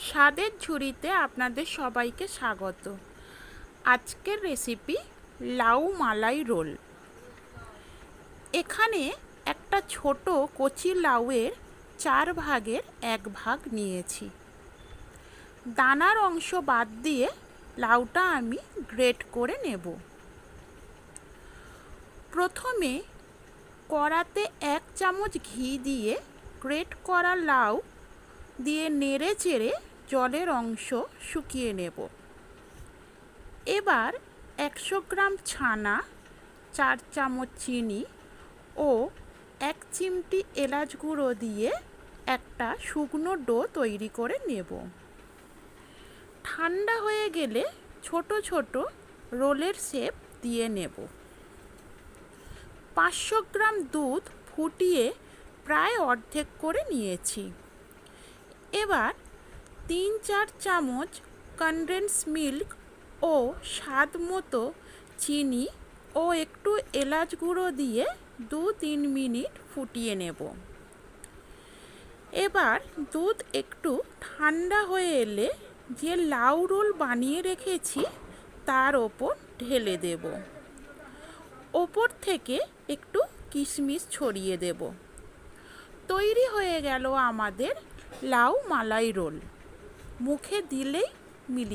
স্বাদের ঝুড়িতে আপনাদের সবাইকে স্বাগত। আজকের রেসিপি লাউ মালাই রোল। এখানে একটা ছোট কচি লাউয়ের 4 ভাগের 1 ভাগ নিয়েছি। দানার অংশ বাদ দিয়ে লাউটা আমি গ্রেট করে নেব। প্রথমে কড়াতে 1 চামচ ঘি দিয়ে গ্রেট করা লাউ দিয়ে নেড়ে চেড়ে জলের অংশ শুকিয়ে নেব। এবার 100 গ্রাম ছানা, 4 চামচ চিনি ও 1 চিমটি এলাচ গুঁড়ো দিয়ে একটা শুকনো ডো তৈরি করে নেব। ঠান্ডা হয়ে গেলে ছোট ছোট রোলের শেপ দিয়ে নেব। 500 গ্রাম দুধ ফুটিয়ে প্রায় অর্ধেক করে নিয়েছি। এবার 3-4 চামচ কনডেন্স মিল্ক ও স্বাদ মতো চিনি ও একটু এলাচ গুঁড়ো দিয়ে 2-3 মিনিট ফুটিয়ে নেব। এবার দুধ একটু ঠান্ডা হয়ে এলে যে লাউ রোল বানিয়ে রেখেছি তার ওপর ঢেলে দেব। ওপর থেকে একটু কিশমিশ ছড়িয়ে দেব। তৈরি হয়ে গেল আমাদের লাউ মালাই রোল। মুখে দিলেই মিলিয়ে